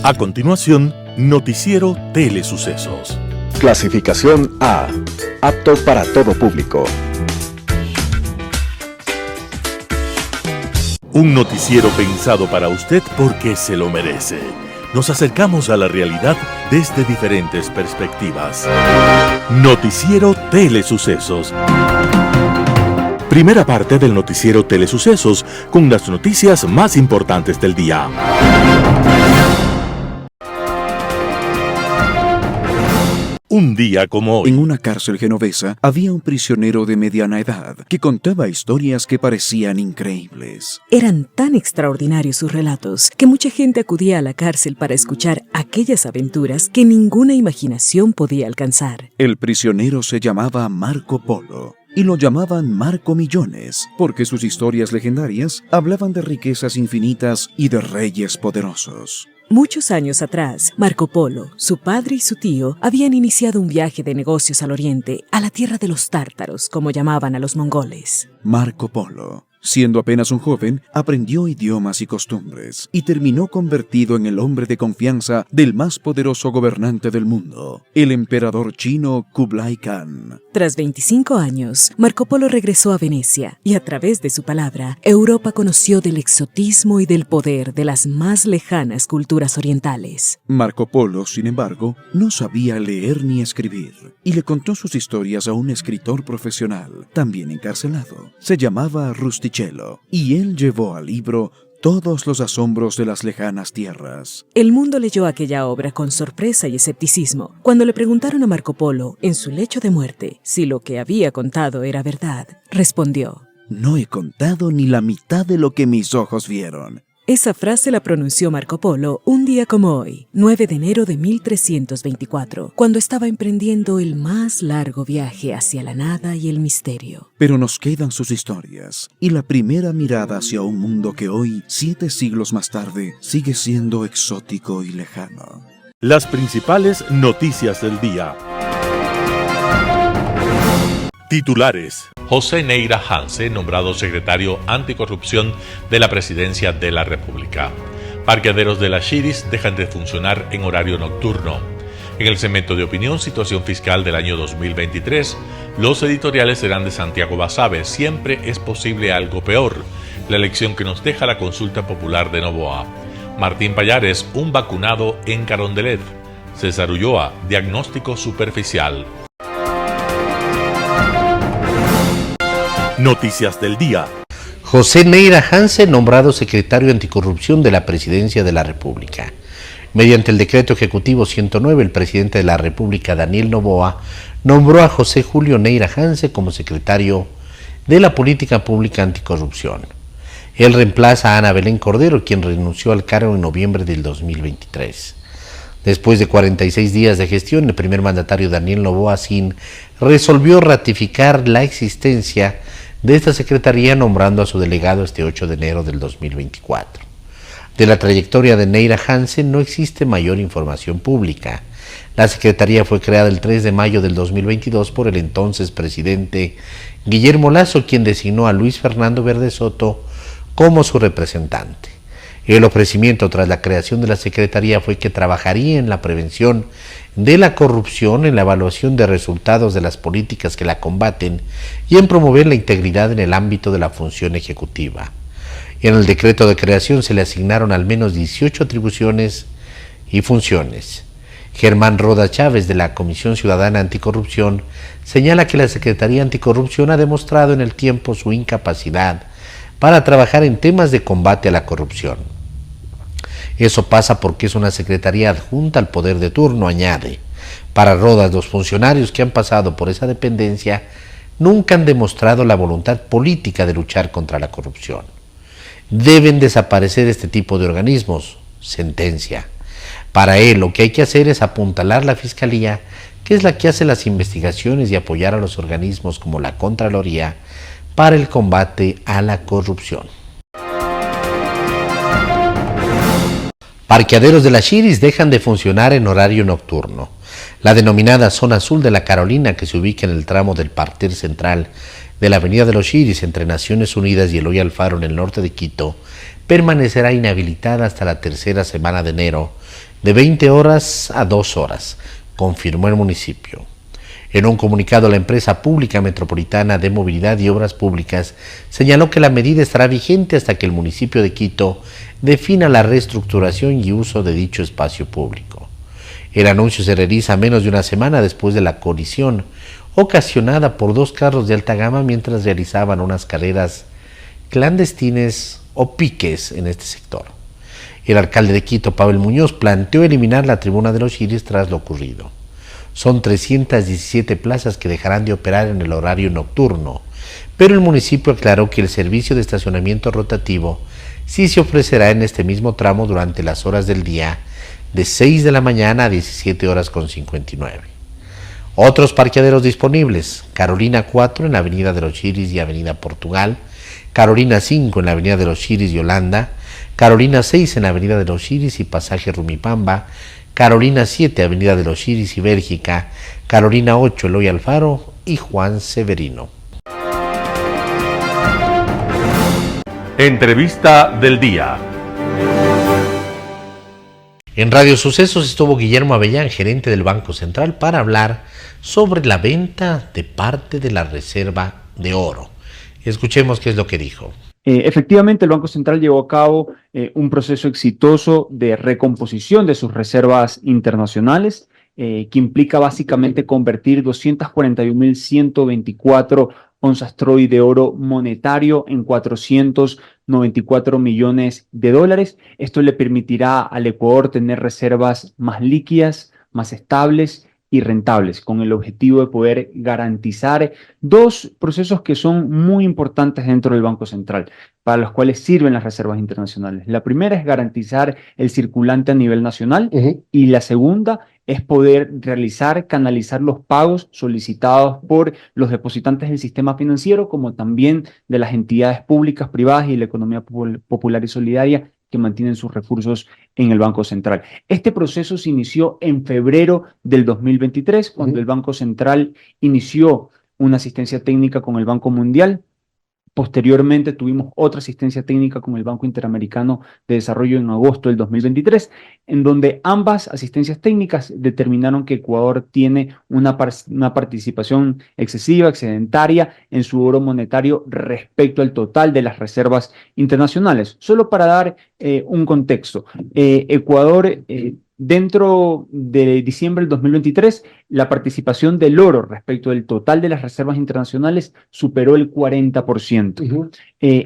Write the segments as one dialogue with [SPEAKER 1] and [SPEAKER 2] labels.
[SPEAKER 1] A continuación, Noticiero Telesucesos.
[SPEAKER 2] Clasificación A. Apto para todo público.
[SPEAKER 1] Un noticiero pensado para usted porque se lo merece. Nos acercamos a la realidad desde diferentes perspectivas. Noticiero Telesucesos. Primera parte del noticiero Telesucesos con las noticias más importantes del día. Un día como hoy.
[SPEAKER 3] En una cárcel genovesa había un prisionero de mediana edad que contaba historias que parecían increíbles.
[SPEAKER 4] Eran tan extraordinarios sus relatos que mucha gente acudía a la cárcel para escuchar aquellas aventuras que ninguna imaginación podía alcanzar.
[SPEAKER 3] El prisionero se llamaba Marco Polo. Y lo llamaban Marco Millones, porque sus historias legendarias hablaban de riquezas infinitas y de reyes poderosos.
[SPEAKER 4] Muchos años atrás, Marco Polo, su padre y su tío habían iniciado un viaje de negocios al oriente, a la tierra de los tártaros, como llamaban a los mongoles.
[SPEAKER 3] Marco Polo, siendo apenas un joven, aprendió idiomas y costumbres y terminó convertido en el hombre de confianza del más poderoso gobernante del mundo, el emperador chino Kublai Khan.
[SPEAKER 4] Tras 25 años, Marco Polo regresó a Venecia y a través de su palabra, Europa conoció del exotismo y del poder de las más lejanas culturas orientales.
[SPEAKER 3] Marco Polo, sin embargo, no sabía leer ni escribir y le contó sus historias a un escritor profesional, también encarcelado. Se llamaba Rustichello y él llevó al libro todos los asombros de las lejanas tierras.
[SPEAKER 4] El mundo leyó aquella obra con sorpresa y escepticismo. Cuando le preguntaron a Marco Polo, en su lecho de muerte, si lo que había contado era verdad, respondió:
[SPEAKER 3] «No he contado ni la mitad de lo que mis ojos vieron».
[SPEAKER 4] Esa frase la pronunció Marco Polo un día como hoy, 9 de enero de 1324, cuando estaba emprendiendo el más largo viaje hacia la nada y el misterio.
[SPEAKER 3] Pero nos quedan sus historias y la primera mirada hacia un mundo que hoy, 7 siglos más tarde, sigue siendo exótico y lejano.
[SPEAKER 1] Las principales noticias del día. Titulares.
[SPEAKER 5] José Neira Hansen, nombrado secretario anticorrupción de la Presidencia de la República. Parqueaderos de las Chiris dejan de funcionar en horario nocturno. En el segmento de opinión, situación fiscal del año 2023, los editoriales serán de Santiago Basabe. Siempre es posible algo peor. La lección que nos deja la consulta popular de Noboa. Martín Pallares, un vacunado en Carondelet. César Ulloa, diagnóstico superficial.
[SPEAKER 1] Noticias del día.
[SPEAKER 6] José Neira Hansen, nombrado secretario anticorrupción de la Presidencia de la República. Mediante el decreto ejecutivo 109, el presidente de la República, Daniel Noboa, nombró a José Julio Neira Hansen como secretario de la Política Pública Anticorrupción. Él reemplaza a Ana Belén Cordero, quien renunció al cargo en noviembre del 2023. Después de 46 días de gestión, el primer mandatario Daniel Noboa Sin resolvió ratificar la existencia de esta secretaría, nombrando a su delegado este 8 de enero del 2024. De la trayectoria de Neira Hansen no existe mayor información pública. La secretaría fue creada el 3 de mayo del 2022 por el entonces presidente Guillermo Lasso, quien designó a Luis Fernando Verde Soto como su representante. El ofrecimiento tras la creación de la Secretaría fue que trabajaría en la prevención de la corrupción, en la evaluación de resultados de las políticas que la combaten y en promover la integridad en el ámbito de la función ejecutiva. En el decreto de creación se le asignaron al menos 18 atribuciones y funciones. Germán Roda Chávez, de la Comisión Ciudadana Anticorrupción, señala que la Secretaría Anticorrupción ha demostrado en el tiempo su incapacidad para trabajar en temas de combate a la corrupción. Eso pasa porque es una secretaría adjunta al poder de turno, añade. Para Rodas, los funcionarios que han pasado por esa dependencia nunca han demostrado la voluntad política de luchar contra la corrupción. Deben desaparecer este tipo de organismos, sentencia. Para él, lo que hay que hacer es apuntalar la Fiscalía, que es la que hace las investigaciones, y apoyar a los organismos como la Contraloría para el combate a la corrupción. Parqueaderos de las Chiris dejan de funcionar en horario nocturno. La denominada Zona Azul de la Carolina, que se ubica en el tramo del parter central de la Avenida de los Chiris entre Naciones Unidas y Eloy Alfaro en el norte de Quito, permanecerá inhabilitada hasta la tercera semana de enero, de 20 horas a 2 horas, confirmó el municipio. En un comunicado, la empresa pública metropolitana de movilidad y obras públicas señaló que la medida estará vigente hasta que el municipio de Quito defina la reestructuración y uso de dicho espacio público. El anuncio se realiza menos de una semana después de la colisión ocasionada por 2 carros de alta gama mientras realizaban unas carreras clandestinas o piques en este sector. El alcalde de Quito, Pavel Muñoz, planteó eliminar la tribuna de los Chiris tras lo ocurrido. Son 317 plazas que dejarán de operar en el horario nocturno, pero el municipio aclaró que el servicio de estacionamiento rotativo sí se ofrecerá en este mismo tramo durante las horas del día, de 6 de la mañana a 17 horas con 59. Otros parqueaderos disponibles: Carolina 4 en la Avenida de los Chiris y Avenida Portugal, Carolina 5 en la Avenida de los Chiris y Holanda, Carolina 6 en la Avenida de los Chiris y Pasaje Rumipamba, Carolina 7, Avenida de los Chiris y Bélgica, Carolina 8, Eloy Alfaro y Juan Severino.
[SPEAKER 1] Entrevista del día.
[SPEAKER 6] En Radio Sucesos estuvo Guillermo Avellán, gerente del Banco Central, para hablar sobre la venta de parte de la reserva de oro. Escuchemos qué es lo que dijo.
[SPEAKER 7] Efectivamente, el Banco Central llevó a cabo un proceso exitoso de recomposición de sus reservas internacionales, que implica básicamente convertir 241.124 onzas Troy de oro monetario en 494 millones de dólares. Esto le permitirá al Ecuador tener reservas más líquidas, más estables y rentables, con el objetivo de poder garantizar 2 procesos que son muy importantes dentro del Banco Central, para los cuales sirven las reservas internacionales. La primera es garantizar el circulante a nivel nacional, y la segunda es poder canalizar los pagos solicitados por los depositantes del sistema financiero, como también de las entidades públicas, privadas y la economía popular y solidaria que mantienen sus recursos en el Banco Central. Este proceso se inició en febrero del 2023, cuando el Banco Central inició una asistencia técnica con el Banco Mundial. Posteriormente tuvimos otra asistencia técnica con el Banco Interamericano de Desarrollo en agosto del 2023, en donde ambas asistencias técnicas determinaron que Ecuador tiene una participación excesiva, excedentaria en su oro monetario respecto al total de las reservas internacionales. Solo para dar un contexto, Ecuador, dentro de diciembre del 2023, la participación del oro respecto del total de las reservas internacionales superó el 40%.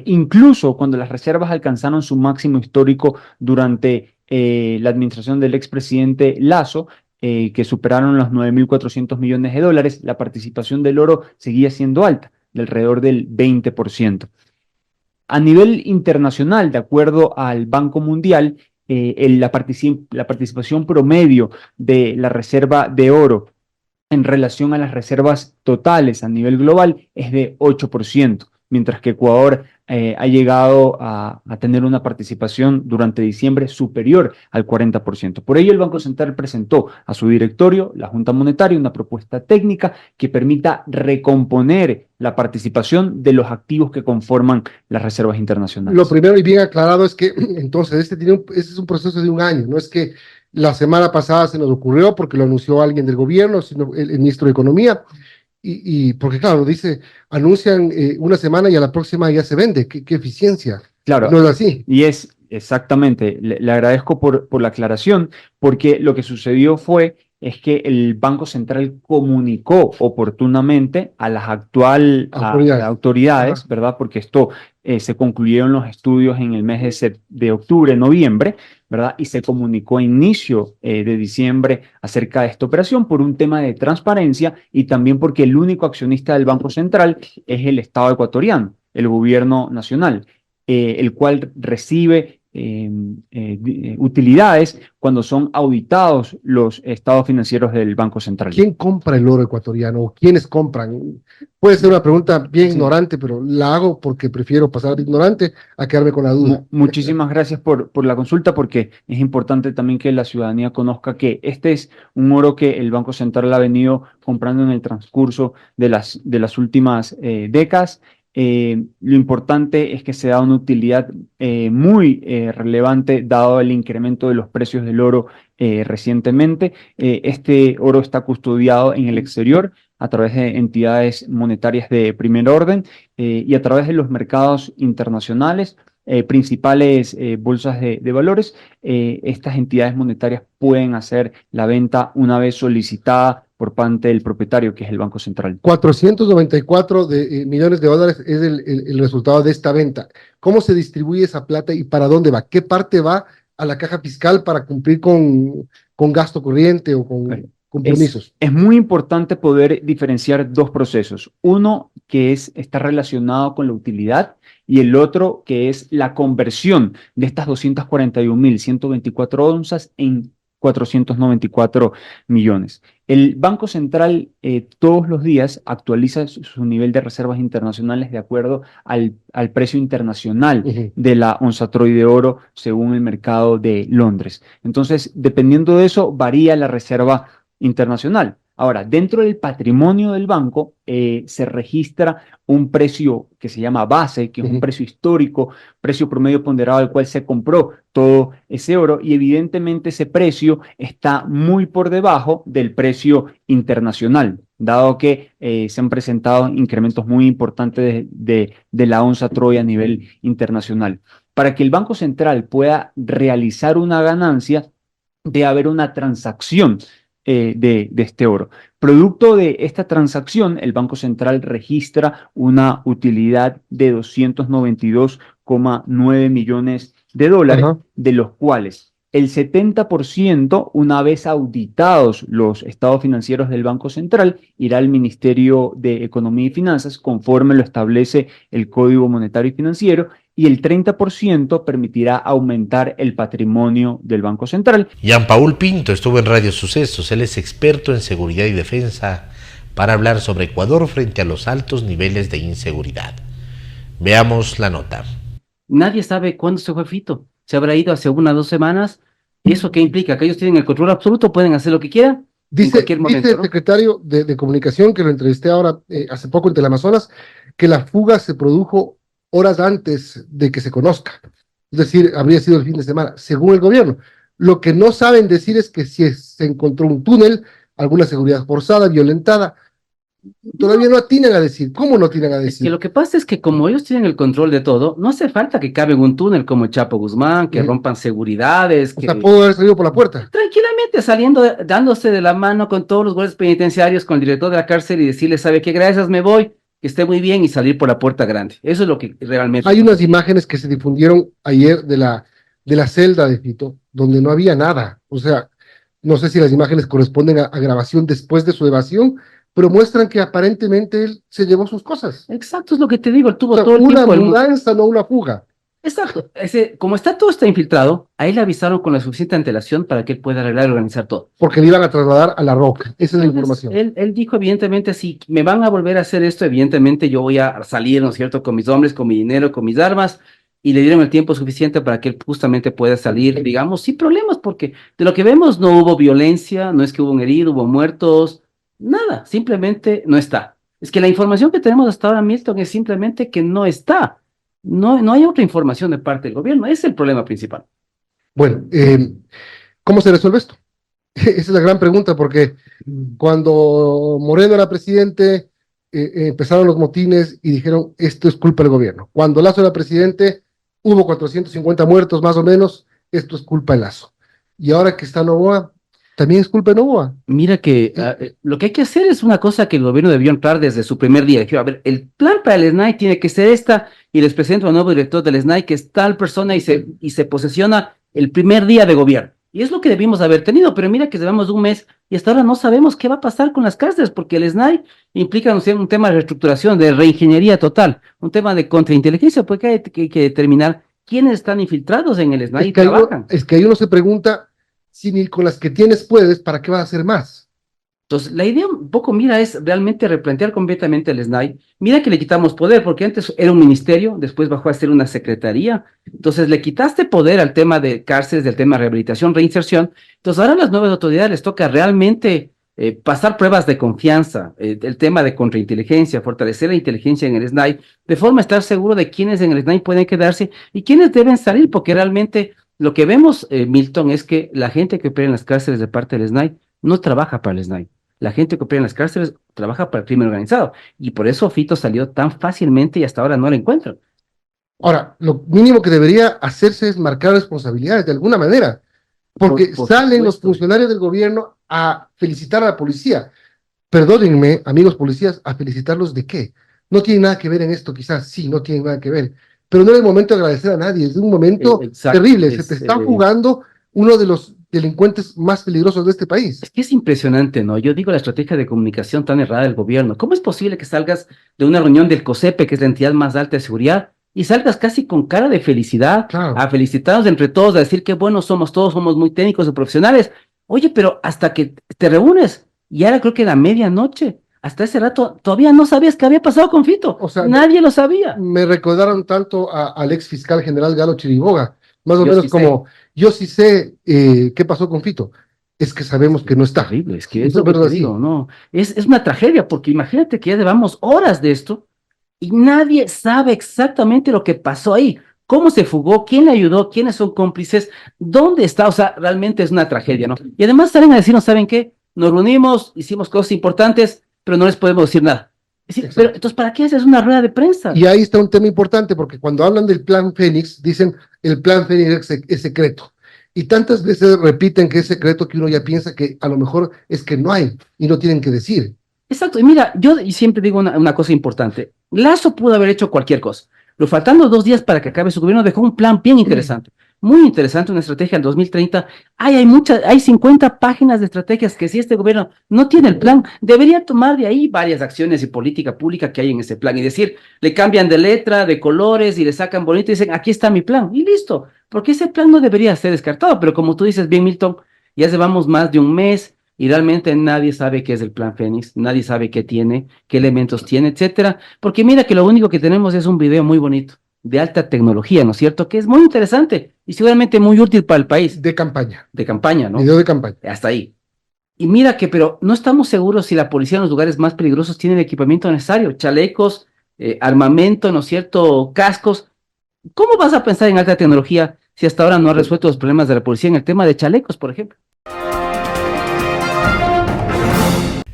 [SPEAKER 7] Incluso cuando las reservas alcanzaron su máximo histórico durante la administración del expresidente Lasso, que superaron los 9.400 millones de dólares, la participación del oro seguía siendo alta, de alrededor del 20%. A nivel internacional, de acuerdo al Banco Mundial, la participación promedio de la reserva de oro en relación a las reservas totales a nivel global es de 8%, mientras que Ecuador ha llegado a tener una participación durante diciembre superior al 40%. Por ello, el Banco Central presentó a su directorio, la Junta Monetaria, una propuesta técnica que permita recomponer la participación de los activos que conforman las reservas internacionales.
[SPEAKER 8] Lo primero y bien aclarado es que entonces este es un proceso de un año, no es que la semana pasada se nos ocurrió porque lo anunció alguien del gobierno, sino el ministro de Economía. Y porque claro, anuncian una semana y a la próxima ya se vende. ¿Qué eficiencia?
[SPEAKER 7] Claro.
[SPEAKER 8] No es así.
[SPEAKER 7] Y es exactamente, le agradezco por la aclaración, porque lo que sucedió es que el Banco Central comunicó oportunamente a las autoridades, ¿verdad? Porque esto se concluyeron los estudios en el mes de octubre, noviembre, ¿verdad? Y se comunicó a inicio de diciembre acerca de esta operación por un tema de transparencia y también porque el único accionista del Banco Central es el Estado ecuatoriano, el gobierno nacional, el cual recibe utilidades cuando son auditados los estados financieros del Banco Central.
[SPEAKER 8] ¿Quién compra el oro ecuatoriano o quiénes compran? Puede ser una pregunta bien ignorante, pero la hago porque prefiero pasar de ignorante a quedarme con la duda.
[SPEAKER 7] Muchísimas gracias por la consulta, porque es importante también que la ciudadanía conozca que este es un oro que el Banco Central ha venido comprando en el transcurso de las últimas décadas. Lo importante es que se da una utilidad muy relevante dado el incremento de los precios del oro recientemente. Este oro está custodiado en el exterior a través de entidades monetarias de primer orden y a través de los mercados internacionales, principales bolsas de valores. Estas entidades monetarias pueden hacer la venta una vez solicitada por parte del propietario, que es el Banco Central.
[SPEAKER 8] 494 millones de dólares es el resultado de esta venta. ¿Cómo se distribuye esa plata y para dónde va? ¿Qué parte va a la caja fiscal para cumplir con gasto corriente o con compromisos?
[SPEAKER 7] Es muy importante poder diferenciar dos procesos. Uno que está relacionado con la utilidad y el otro que es la conversión de estas 241.124 onzas en 494 millones. El Banco Central todos los días actualiza su nivel de reservas internacionales de acuerdo al precio internacional de la onza Troy de oro según el mercado de Londres. Entonces, dependiendo de eso, varía la reserva internacional. Ahora, dentro del patrimonio del banco se registra un precio que se llama base, que es un precio histórico, precio promedio ponderado al cual se compró todo ese oro, y evidentemente ese precio está muy por debajo del precio internacional, dado que se han presentado incrementos muy importantes de la onza Troy a nivel internacional. Para que el Banco Central pueda realizar una ganancia, debe haber una transacción de este oro. Producto de esta transacción, el Banco Central registra una utilidad de 292,9 millones de dólares, de los cuales el 70%, una vez auditados los estados financieros del Banco Central, irá al Ministerio de Economía y Finanzas, conforme lo establece el Código Monetario y Financiero, y el 30% permitirá aumentar el patrimonio del Banco Central.
[SPEAKER 6] Jean-Paul Pinto estuvo en Radio Sucesos. Él es experto en seguridad y defensa para hablar sobre Ecuador frente a los altos niveles de inseguridad. Veamos la nota.
[SPEAKER 9] Nadie sabe cuándo se fue Fito. Se habrá ido hace 1 o 2 semanas. ¿Y eso qué implica? Que ellos tienen el control absoluto, pueden hacer lo que quieran en cualquier momento,
[SPEAKER 8] dice el secretario de Comunicación, que lo entrevisté ahora hace poco en Teleamazonas, que la fuga se produjo horas antes de que se conozca. Es decir, habría sido el fin de semana, según el gobierno. Lo que no saben decir es que si se encontró un túnel, alguna seguridad forzada, violentada, todavía no atinan a decir. ¿Cómo no atinan a decir?
[SPEAKER 9] Es que lo que pasa es que como ellos tienen el control de todo, no hace falta que caben un túnel como el Chapo Guzmán, que rompan seguridades.
[SPEAKER 8] O sea, pudo haber salido por la puerta.
[SPEAKER 9] Tranquilamente saliendo, dándose de la mano con todos los guardias penitenciarios, con el director de la cárcel y decirle, ¿sabe qué? Gracias, me voy. Que esté muy bien y salir por la puerta grande. Eso es lo que realmente...
[SPEAKER 8] Hay unas imágenes que se difundieron ayer de la celda de Fito, donde no había nada. O sea, no sé si las imágenes corresponden a grabación después de su evasión, pero muestran que aparentemente él se llevó sus cosas.
[SPEAKER 9] Exacto, es lo que te digo, él tuvo
[SPEAKER 8] o sea,
[SPEAKER 9] todo el tiempo...
[SPEAKER 8] Una mudanza, no una fuga.
[SPEAKER 9] Exacto, como todo está infiltrado, a él le avisaron con la suficiente antelación para que él pueda arreglar y organizar todo.
[SPEAKER 8] Porque le iban a trasladar a La Roca, esa es la información.
[SPEAKER 9] Él dijo, evidentemente, si me van a volver a hacer esto, evidentemente yo voy a salir, ¿no es cierto?, con mis hombres, con mi dinero, con mis armas, y le dieron el tiempo suficiente para que él justamente pueda salir, digamos, sin problemas, porque de lo que vemos no hubo violencia, no es que hubo un herido, hubo muertos, nada, simplemente no está. Es que la información que tenemos hasta ahora, Milton, es simplemente que no está. No hay otra información de parte del gobierno. Ese es el problema principal.
[SPEAKER 8] Bueno, ¿cómo se resuelve esto? Esa es la gran pregunta, porque cuando Moreno era presidente, empezaron los motines y dijeron, esto es culpa del gobierno. Cuando Lazo era presidente, hubo 450 muertos más o menos, esto es culpa de Lazo. Y ahora que está Noboa, también es culpa de Noboa.
[SPEAKER 9] Mira que lo que hay que hacer es una cosa que el gobierno debió entrar desde su primer día. Dijo, a ver, el plan para el SNAI tiene que ser esta, y les presento al nuevo director del SNAI, que es tal persona, y se posesiona el primer día de gobierno. Y es lo que debimos haber tenido, pero mira que llevamos 1 mes y hasta ahora no sabemos qué va a pasar con las cárceles, porque el SNAI implica, no sé, un tema de reestructuración, de reingeniería total, un tema de contrainteligencia, porque hay que determinar quiénes están infiltrados en el SNAI y trabajan.
[SPEAKER 8] Es que ahí uno se pregunta, si ni con las que tienes puedes, ¿para qué vas a hacer más?
[SPEAKER 9] Entonces, la idea un poco, mira, es realmente replantear completamente el SNAI. Mira que le quitamos poder, porque antes era un ministerio, después bajó a ser una secretaría. Entonces, le quitaste poder al tema de cárceles, del tema de rehabilitación, reinserción. Entonces, ahora a las nuevas autoridades les toca realmente pasar pruebas de confianza, el tema de contrainteligencia, fortalecer la inteligencia en el SNAI, de forma a estar seguro de quiénes en el SNAI pueden quedarse y quiénes deben salir, porque realmente lo que vemos, Milton, es que la gente que opera en las cárceles de parte del SNAI no trabaja para el SNAI. La gente que opera en las cárceles trabaja para el crimen organizado. Y por eso Fito salió tan fácilmente y hasta ahora no lo encuentran.
[SPEAKER 8] Ahora, lo mínimo que debería hacerse es marcar responsabilidades de alguna manera, porque
[SPEAKER 9] Por
[SPEAKER 8] salen los
[SPEAKER 9] supuesto.
[SPEAKER 8] funcionarios del gobierno a felicitar a la policía. Perdónenme, amigos policías, ¿a felicitarlos de qué? No tiene nada que ver en esto, quizás sí, no tiene nada que ver, pero no es el momento de agradecer a nadie, es un momento
[SPEAKER 9] Exacto,
[SPEAKER 8] terrible, se te está jugando uno de los delincuentes más peligrosos de este país.
[SPEAKER 9] Es que es impresionante, ¿no? Yo digo la estrategia de comunicación tan errada del gobierno. ¿Cómo es posible que salgas de una reunión del COSEPE, que es la entidad más alta de seguridad, y salgas casi con cara de felicidad,
[SPEAKER 8] Claro.
[SPEAKER 9] a felicitarnos entre todos, a decir que buenos somos todos, somos muy técnicos y profesionales? Oye, pero hasta que te reúnes, y ahora creo que era medianoche, hasta ese rato todavía no sabías qué había pasado con Fito.
[SPEAKER 8] O sea,
[SPEAKER 9] nadie lo sabía.
[SPEAKER 8] Me recordaron tanto al ex fiscal general Galo Chiriboga, más o
[SPEAKER 9] Yo
[SPEAKER 8] menos
[SPEAKER 9] sí
[SPEAKER 8] como, yo sí sé qué pasó con Fito, es que sabemos que no está.
[SPEAKER 9] Terrible, es que es
[SPEAKER 8] Más
[SPEAKER 9] lo
[SPEAKER 8] o
[SPEAKER 9] que
[SPEAKER 8] menos
[SPEAKER 9] te
[SPEAKER 8] así.
[SPEAKER 9] digo, ¿no? Es una tragedia, porque imagínate que ya llevamos horas de esto y nadie sabe exactamente lo que pasó ahí, cómo se fugó, quién le ayudó, quiénes son cómplices, dónde está, o sea, realmente es una tragedia, ¿no? Y además salen a decirnos, ¿saben qué? Nos reunimos, hicimos cosas importantes, pero no les podemos decir nada. Es decir,
[SPEAKER 8] Exacto.
[SPEAKER 9] pero entonces, ¿para qué haces una rueda de prensa?
[SPEAKER 8] Y ahí está un tema importante, porque cuando hablan del plan Fénix, dicen el plan Fénix es secreto. Y tantas veces repiten que es secreto que uno ya piensa que a lo mejor es que no hay y no tienen que decir.
[SPEAKER 9] Exacto, y mira, yo siempre digo una cosa importante. Lazo pudo haber hecho cualquier cosa, pero faltando 2 días para que acabe su gobierno, dejó un plan bien interesante, muy interesante, una estrategia en 2030. Hay 50 páginas de estrategias que si este gobierno no tiene el plan, debería tomar de ahí varias acciones y política pública que hay en ese plan y decir, le cambian de letra, de colores y le sacan bonito y dicen, aquí está mi plan, y listo, porque ese plan no debería ser descartado, pero como tú dices bien, Milton, ya llevamos más de un mes. Y realmente nadie sabe qué es el plan Fénix, nadie sabe qué tiene, qué elementos tiene, etcétera. Porque mira que lo único que tenemos es un video muy bonito, de alta tecnología, ¿no es cierto? Que es muy interesante y seguramente muy útil para el país,
[SPEAKER 8] De campaña,
[SPEAKER 9] de campaña, ¿no?
[SPEAKER 8] video de campaña.
[SPEAKER 9] Hasta ahí. Y mira que, pero no estamos seguros si la policía en los lugares más peligrosos tiene el equipamiento necesario, chalecos, armamento, ¿no es cierto? Cascos. ¿Cómo vas a pensar en alta tecnología si hasta ahora no ha resuelto los problemas de la policía en el tema de chalecos, por ejemplo?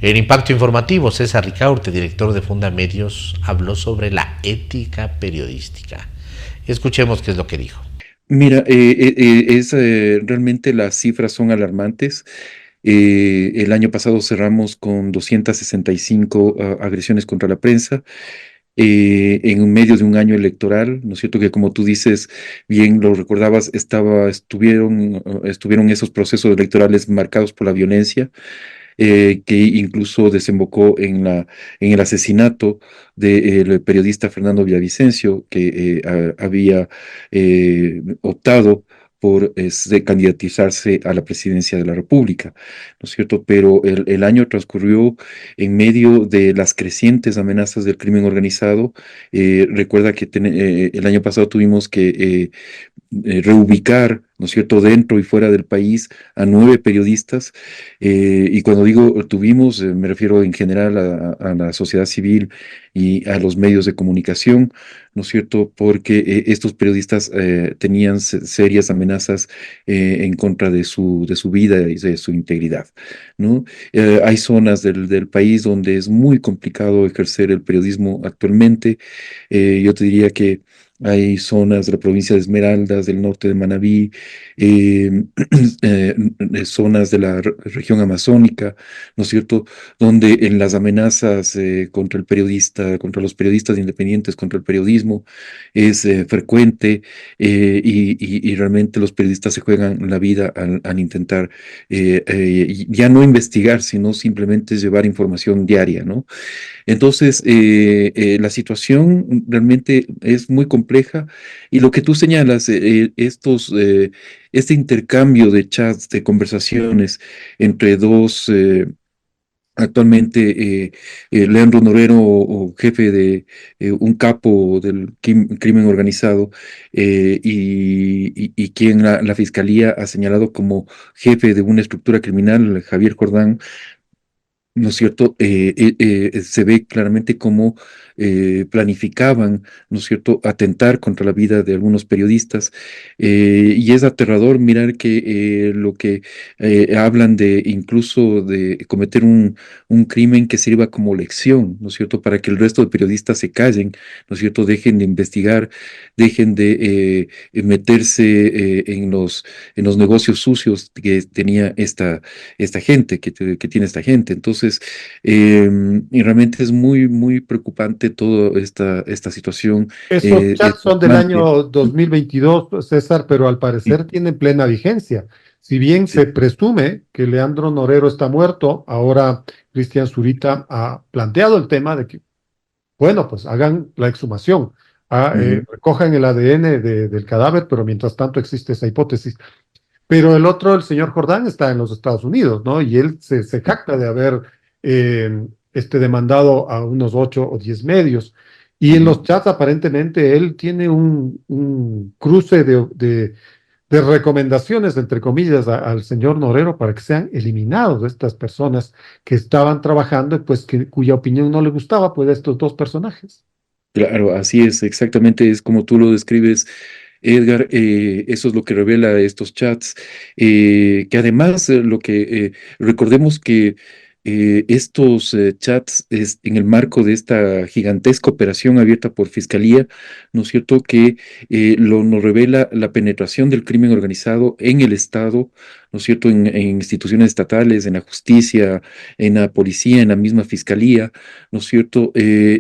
[SPEAKER 6] En Impacto Informativo, César Ricaurte, director de Fundamedios, habló sobre la ética periodística. Escuchemos qué es lo que dijo.
[SPEAKER 10] Mira, realmente las cifras son alarmantes. El año pasado cerramos con 265 agresiones contra la prensa. En medio de un año electoral, ¿no es cierto? Que como tú dices, bien lo recordabas, estuvieron esos procesos electorales marcados por la violencia. Que incluso desembocó en el asesinato del periodista Fernando Villavicencio, que había optado por candidatizarse a la presidencia de la República, ¿no es cierto? Pero el año transcurrió en medio de las crecientes amenazas del crimen organizado. Recuerda que el año pasado tuvimos que reubicar, ¿no es cierto?, dentro y fuera del país a 9 periodistas, y cuando digo tuvimos, me refiero en general a la sociedad civil y a los medios de comunicación, ¿no es cierto?, porque estos periodistas tenían serias amenazas en contra de su vida y de su integridad, ¿no? Hay zonas del país donde es muy complicado ejercer el periodismo actualmente. Yo te diría que hay zonas de la provincia de Esmeraldas, del norte de Manabí, zonas de la región amazónica, ¿no es cierto?, donde en las amenazas contra el periodista, contra los periodistas independientes, contra el periodismo, es frecuente, y realmente los periodistas se juegan la vida al intentar ya no investigar, sino simplemente llevar información diaria, ¿no? Entonces, la situación realmente es muy compleja y lo que tú señalas, este intercambio de chats, de conversaciones entre dos, actualmente Leandro Norero, o jefe de un capo del crimen organizado, y quien la Fiscalía ha señalado como jefe de una estructura criminal, Javier Jordán, ¿no es cierto? Se ve claramente cómo planificaban, ¿no es cierto?, atentar contra la vida de algunos periodistas. Y es aterrador mirar que lo que hablan de incluso de cometer un crimen que sirva como lección, ¿no es cierto?, para que el resto de periodistas se callen, ¿no es cierto?, dejen de investigar, dejen de meterse en los negocios sucios que tenía esta gente, que tiene esta gente. Entonces, y realmente es muy, muy preocupante toda esta situación.
[SPEAKER 11] Esos
[SPEAKER 10] Es
[SPEAKER 11] chats son del
[SPEAKER 10] alarmante.
[SPEAKER 11] año 2022, César, pero al
[SPEAKER 10] Sí,
[SPEAKER 11] parecer tienen plena vigencia. Si bien
[SPEAKER 10] sí,
[SPEAKER 11] se presume que Leandro Norero está muerto, ahora Cristian Zurita ha planteado el tema de que, bueno, pues hagan la exhumación,
[SPEAKER 10] ujú,
[SPEAKER 11] recojan el ADN del cadáver, pero mientras tanto existe esa hipótesis. Pero el otro, el señor Jordán, está en los Estados Unidos, ¿no? Y él se jacta de haber demandado a unos 8 o 10 medios. Y en
[SPEAKER 10] ujú.
[SPEAKER 11] los chats, aparentemente, él tiene un cruce de recomendaciones, entre comillas, al señor Norero para que sean eliminados estas personas que estaban trabajando, pues cuya opinión no le gustaba, pues, de estos dos personajes.
[SPEAKER 10] Claro, así es, exactamente, es como tú lo describes, Edgar. Eso es lo que revela estos chats, que además lo que recordemos que estos chats en el marco de esta gigantesca operación abierta por Fiscalía, ¿no es cierto?, que nos revela la penetración del crimen organizado en el Estado, ¿no es cierto?, en instituciones estatales, en la justicia, en la policía, en la misma Fiscalía, ¿no es cierto?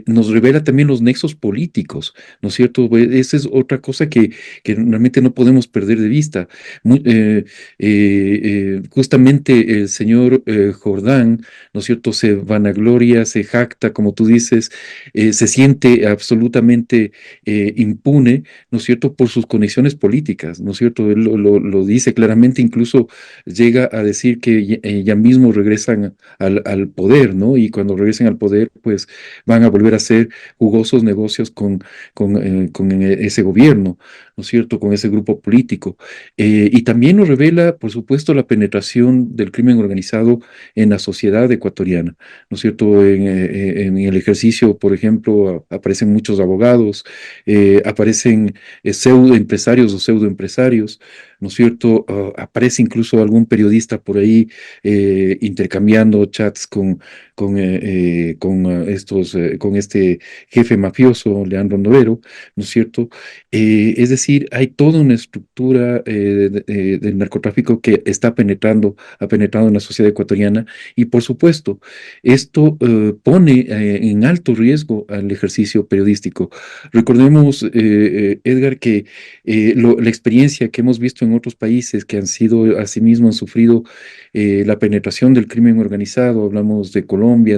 [SPEAKER 10] Nos revela también los nexos políticos, ¿no es cierto? Esa es otra cosa que realmente no podemos perder de vista. Justamente el señor Jordán, ¿no es cierto?, se vanagloria, se jacta, como tú dices, se siente absolutamente impune, ¿no es cierto?, por sus conexiones políticas, ¿no es cierto? Él lo dice claramente, incluso llega a decir que ya mismo regresan al poder, ¿no? Y cuando regresen al poder, pues van a volver a hacer jugosos negocios con ese gobierno, ¿no es cierto?, con ese grupo político. Y también nos revela, por supuesto, la penetración del crimen organizado en la sociedad ecuatoriana, ¿no es cierto? En el ejercicio, por ejemplo, aparecen muchos abogados, aparecen pseudoempresarios o pseudoempresarios, ¿no es cierto? Aparece incluso algún periodista por ahí intercambiando chats con este jefe mafioso, Leandro Norero, ¿no es cierto? Es decir, hay toda una estructura del narcotráfico que ha penetrado en la sociedad ecuatoriana, y por supuesto, esto pone en alto riesgo al ejercicio periodístico. Recordemos, Edgar, que la experiencia que hemos visto en otros países que han sido, asimismo, han sufrido la penetración del crimen organizado. Hablamos de Colombia,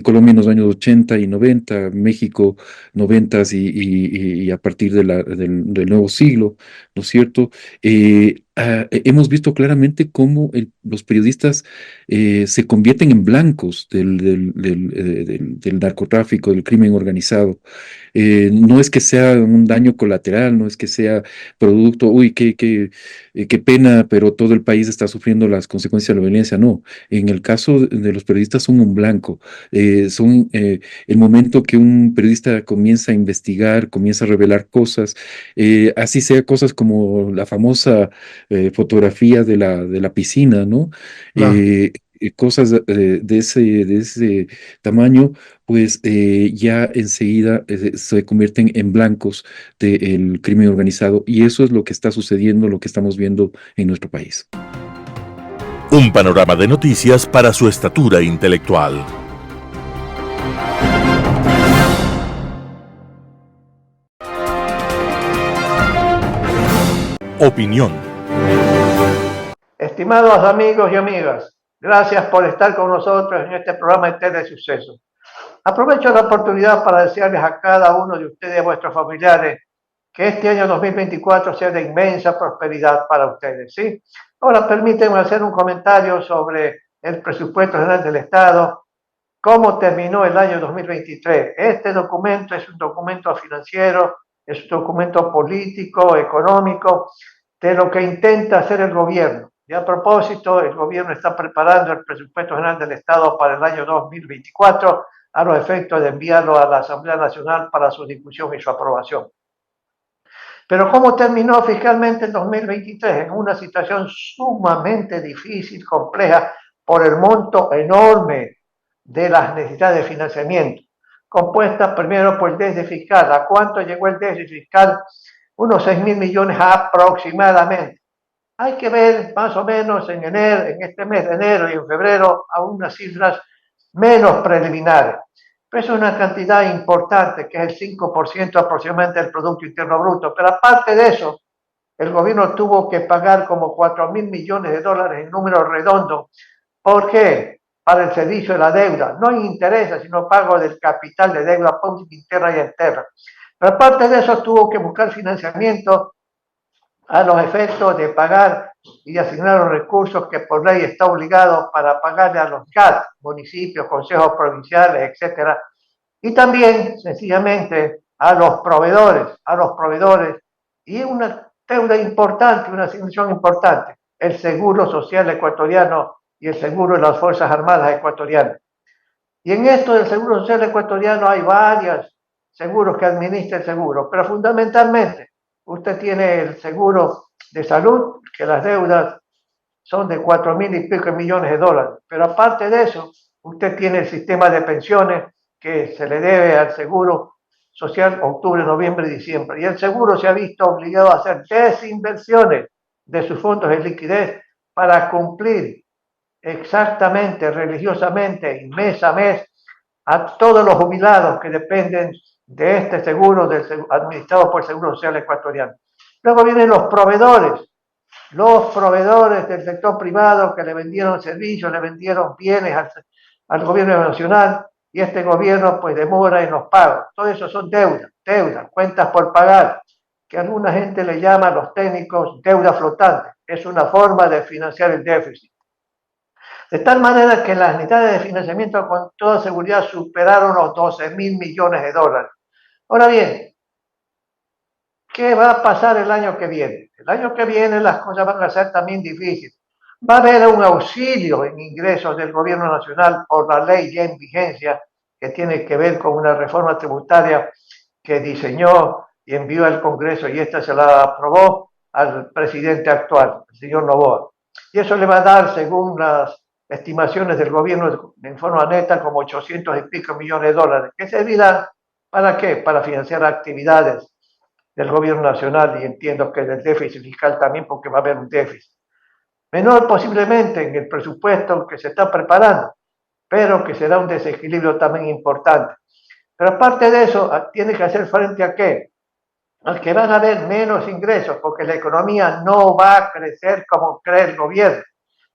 [SPEAKER 10] Colombia en los años 80 y 90, México 90 y a partir del nuevo siglo, ¿no es cierto? Hemos visto claramente cómo los periodistas se convierten en blancos del narcotráfico, del crimen organizado. No es que sea un daño colateral, no es que sea producto, uy, qué pena, pero todo el país está sufriendo las consecuencias de la violencia. No, en el caso de los periodistas son un blanco. Son el momento que un periodista comienza a investigar, comienza a revelar cosas, así sea cosas como la famosa fotografía de la piscina, ¿no?
[SPEAKER 11] Claro.
[SPEAKER 10] Cosas de ese tamaño, pues ya enseguida se convierten en blancos del crimen organizado, y eso es lo que está sucediendo, lo que estamos viendo en nuestro país.
[SPEAKER 1] Un panorama de noticias para su estatura intelectual. Opinión.
[SPEAKER 12] Estimados amigos y amigas, gracias por estar con nosotros en este programa de Telesucesos. Aprovecho la oportunidad para desearles a cada uno de ustedes y a vuestros familiares que este año 2024 sea de inmensa prosperidad para ustedes, ¿sí? Ahora permítanme hacer un comentario sobre el presupuesto general del Estado, cómo terminó el año 2023. Este documento es un documento financiero, es un documento político, económico, de lo que intenta hacer el gobierno. Y a propósito, el gobierno está preparando el presupuesto general del Estado para el año 2024 a los efectos de enviarlo a la Asamblea Nacional para su discusión y su aprobación. Pero ¿cómo terminó fiscalmente el 2023? En una situación sumamente difícil, compleja, por el monto enorme de las necesidades de financiamiento, compuesta primero por el déficit fiscal. ¿A cuánto llegó el déficit fiscal? Unos 6.000 millones aproximadamente. Hay que ver más o menos en este mes de enero y en febrero a unas cifras menos preliminares. Pero es una cantidad importante, que es el 5% aproximadamente del Producto Interno Bruto. Pero aparte de eso, el gobierno tuvo que pagar como 4.000 millones de dólares en números redondos. ¿Por qué? Para el servicio de la deuda. No en intereses, sino pago del capital de deuda pública interna y externa. Pero aparte de eso, tuvo que buscar financiamiento a los efectos de pagar y de asignar los recursos que por ley está obligado para pagarle a los GAT, municipios, consejos provinciales, etcétera, y también sencillamente a los proveedores, y una deuda importante, una asignación importante, el Seguro Social Ecuatoriano y el Seguro de las Fuerzas Armadas Ecuatorianas. Y en esto del Seguro Social Ecuatoriano hay varios seguros que administra el seguro, pero fundamentalmente usted tiene el seguro de salud, que las deudas son de 4.000 y pico millones de dólares. Pero aparte de eso, usted tiene el sistema de pensiones que se le debe al seguro social octubre, noviembre y diciembre. Y el seguro se ha visto obligado a hacer desinversiones de sus fondos de liquidez para cumplir exactamente, religiosamente y mes a mes a todos los jubilados que dependen de este seguro administrado por el Seguro Social Ecuatoriano. Luego vienen los proveedores del sector privado que le vendieron servicios, le vendieron bienes al gobierno nacional, y este gobierno pues demora en los pagos. Todo eso son deudas, cuentas por pagar, que alguna gente le llama a los técnicos deuda flotante. Es una forma de financiar el déficit. De tal manera que las necesidades de financiamiento con toda seguridad superaron los 12.000 millones de dólares. Ahora bien, ¿qué va a pasar el año que viene? El año que viene las cosas van a ser también difíciles. Va a haber un auxilio en ingresos del gobierno nacional por la ley ya en vigencia, que tiene que ver con una reforma tributaria que diseñó y envió al Congreso, y esta se la aprobó al presidente actual, el señor Noboa. Y eso le va a dar, según las estimaciones del gobierno en forma neta, como 800 y pico millones de dólares, que servirán ¿para qué? Para financiar actividades del gobierno nacional, y entiendo que del déficit fiscal también, porque va a haber un déficit. Menor posiblemente en el presupuesto que se está preparando, pero que será un desequilibrio también importante. Pero aparte de eso, tiene que hacer frente a ¿qué? Al que van a haber menos ingresos, porque la economía no va a crecer como cree el gobierno.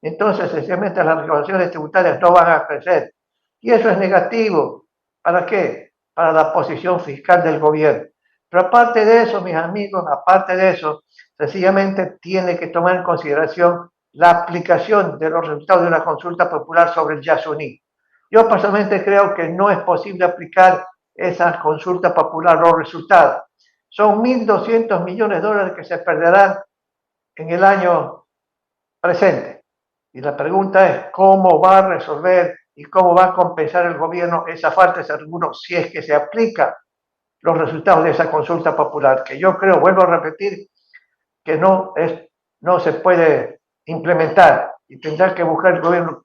[SPEAKER 12] Entonces, sencillamente las recaudaciones tributarias no van a crecer. Y eso es negativo. ¿Para qué? Para la posición fiscal del gobierno. Pero aparte de eso, mis amigos, aparte de eso, sencillamente tiene que tomar en consideración la aplicación de los resultados de una consulta popular sobre el Yasuní. Yo personalmente creo que no es posible aplicar esa consulta popular, los resultados. Son 1.200 millones de dólares que se perderán en el año presente. Y la pregunta es cómo va a resolver y cómo va a compensar el gobierno esa falta de seguro si es que se aplica los resultados de esa consulta popular, que yo creo, vuelvo a repetir, que no se puede implementar, y tendrá que buscar el gobierno,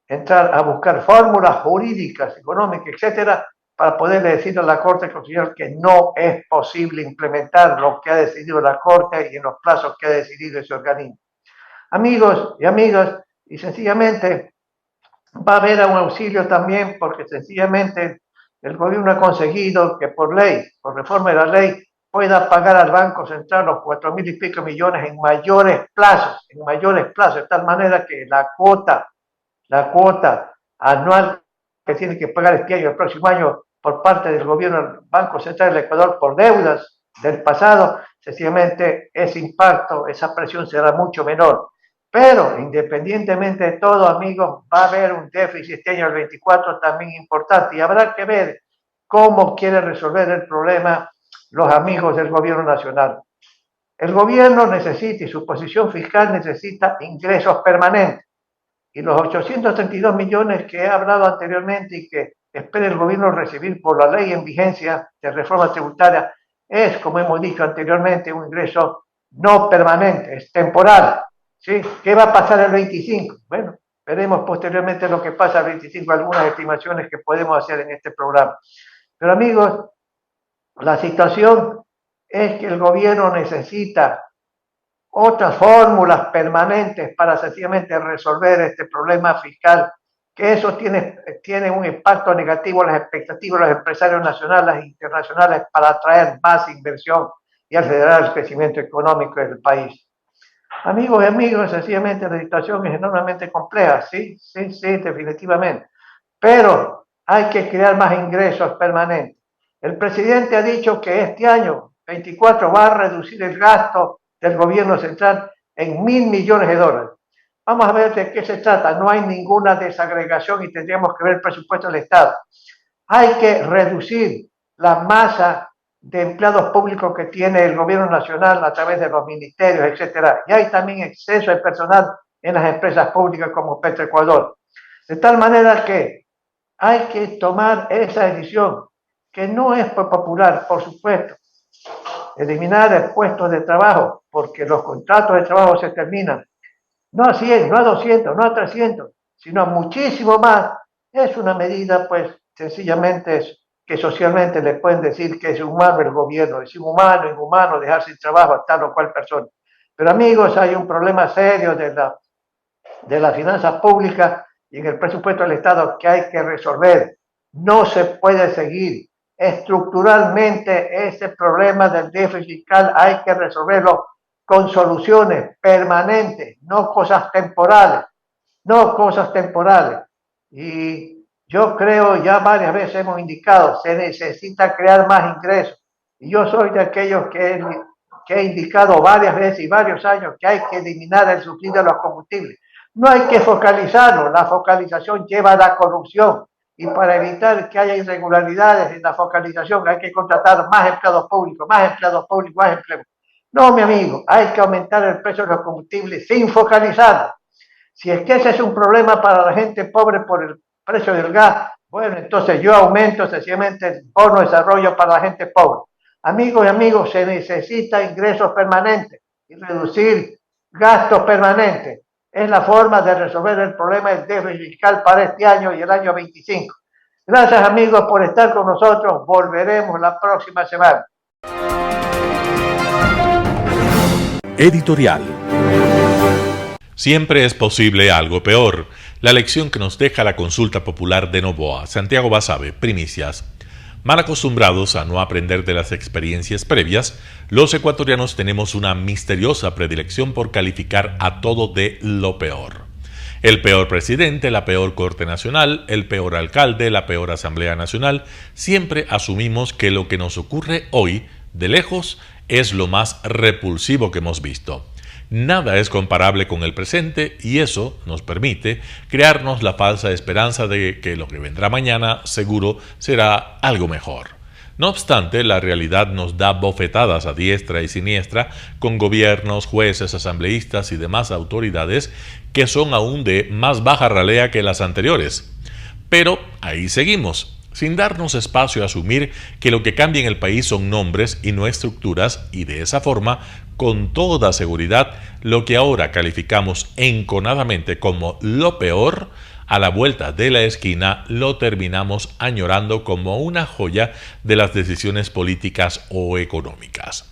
[SPEAKER 12] entrar a buscar fórmulas jurídicas, económicas, etcétera, para poderle decir a la Corte Constitucional que no es posible implementar lo que ha decidido la Corte y en los plazos que ha decidido ese organismo. Amigos y amigas, y sencillamente va a haber un auxilio también, porque sencillamente el gobierno ha conseguido que por ley, por reforma de la ley, pueda pagar al Banco Central los 4.000 y pico millones en mayores plazos, de tal manera que la cuota anual que tiene que pagar este año, el próximo año, por parte del gobierno del Banco Central del Ecuador por deudas del pasado, sencillamente ese impacto, esa presión será mucho menor. Pero independientemente de todo, amigos, va a haber un déficit este año, el 24, también importante, y habrá que ver cómo quiere resolver el problema los amigos del gobierno nacional. El gobierno necesita y su posición fiscal necesita ingresos permanentes. Y los 832 millones que he hablado anteriormente y que espera el gobierno recibir por la ley en vigencia de reforma tributaria es, como hemos dicho anteriormente, un ingreso no permanente, es temporal. ¿Sí? ¿Qué va a pasar el 25? Bueno, veremos posteriormente lo que pasa el 25, algunas estimaciones que podemos hacer en este programa. Pero amigos, la situación es que el gobierno necesita otras fórmulas permanentes para sencillamente resolver este problema fiscal, que eso tiene un impacto negativo en las expectativas de los empresarios nacionales e internacionales para atraer más inversión y acelerar el crecimiento económico del país. Amigos y amigas, sencillamente la situación es enormemente compleja, sí, definitivamente, pero hay que crear más ingresos permanentes. El presidente ha dicho que este año 24 va a reducir el gasto del gobierno central en $1.000 millones. Vamos a ver de qué se trata. No hay ninguna desagregación y tendríamos que ver el presupuesto del Estado. Hay que reducir la masa de empleados públicos que tiene el gobierno nacional a través de los ministerios, etcétera. Y hay también exceso de personal en las empresas públicas como Petroecuador. De tal manera que hay que tomar esa decisión, que no es popular, por supuesto. Eliminar el puesto de trabajo, porque los contratos de trabajo se terminan. No a 100, no a 200, no a 300, sino a muchísimo más. Es una medida, pues, sencillamente que socialmente le pueden decir que es humano el gobierno, es inhumano dejar sin trabajo a tal o cual persona. Pero amigos, hay un problema serio de la finanza pública y en el presupuesto del Estado que hay que resolver. No se puede seguir. Estructuralmente ese problema del déficit fiscal hay que resolverlo con soluciones permanentes, no cosas temporales. Y yo creo, ya varias veces hemos indicado, se necesita crear más ingresos. Y yo soy de aquellos que he indicado varias veces y varios años que hay que eliminar el subsidio a los combustibles. No hay que focalizarlo, la focalización lleva a la corrupción. Y para evitar que haya irregularidades en la focalización hay que contratar más empleados públicos. No, mi amigo, hay que aumentar el precio de los combustibles sin focalizarlo. Si es que ese es un problema para la gente pobre por el precio del gas, bueno, entonces yo aumento sencillamente el bono de desarrollo para la gente pobre. Amigos y amigos, se necesita ingresos permanentes y reducir gastos permanentes. Es la forma de resolver el problema del déficit fiscal para este año y el año 25. Gracias amigos por estar con nosotros. Volveremos la próxima semana.
[SPEAKER 1] Editorial.
[SPEAKER 5] Siempre es posible algo peor. La lección que nos deja la consulta popular de Noboa. Santiago Basabe, primicias. Mal acostumbrados a no aprender de las experiencias previas, los ecuatorianos tenemos una misteriosa predilección por calificar a todo de lo peor. El peor presidente, la peor Corte Nacional, el peor alcalde, la peor Asamblea Nacional. Siempre asumimos que lo que nos ocurre hoy, de lejos, es lo más repulsivo que hemos visto. Nada es comparable con el presente y eso nos permite crearnos la falsa esperanza de que lo que vendrá mañana seguro será algo mejor. No obstante, la realidad nos da bofetadas a diestra y siniestra con gobiernos, jueces, asambleístas y demás autoridades que son aún de más baja ralea que las anteriores. Pero ahí seguimos, sin darnos espacio a asumir que lo que cambia en el país son nombres y no estructuras, y de esa forma, con toda seguridad, lo que ahora calificamos enconadamente como lo peor, a la vuelta de la esquina lo terminamos añorando como una joya de las decisiones políticas o económicas.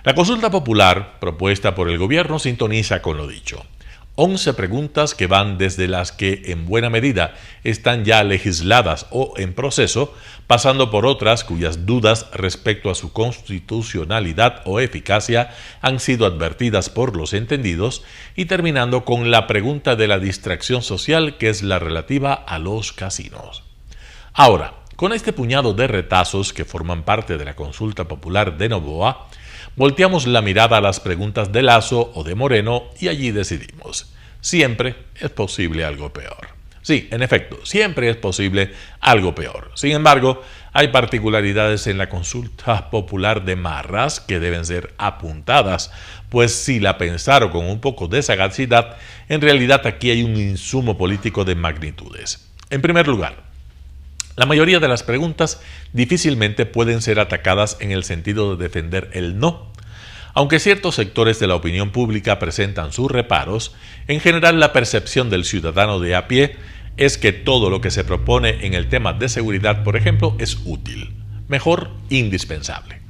[SPEAKER 5] La consulta popular propuesta por el gobierno sintoniza con lo dicho. 11 preguntas que van desde las que en buena medida están ya legisladas o en proceso, pasando por otras cuyas dudas respecto a su constitucionalidad o eficacia han sido advertidas por los entendidos, y terminando con la pregunta de la distracción social, que es la relativa a los casinos. Ahora, con este puñado de retazos que forman parte de la consulta popular de Noboa, volteamos la mirada a las preguntas de Lasso o de Moreno y allí decidimos. Siempre es posible algo peor. Sí, en efecto, siempre es posible algo peor. Sin embargo, hay particularidades en la consulta popular de Marras que deben ser apuntadas, pues si la pensaron con un poco de sagacidad, en realidad aquí hay un insumo político de magnitudes. En primer lugar, la mayoría de las preguntas difícilmente pueden ser atacadas en el sentido de defender el no. Aunque ciertos sectores de la opinión pública presentan sus reparos, en general la percepción del ciudadano de a pie es que todo lo que se propone en el tema de seguridad, por ejemplo, es útil, mejor, indispensable.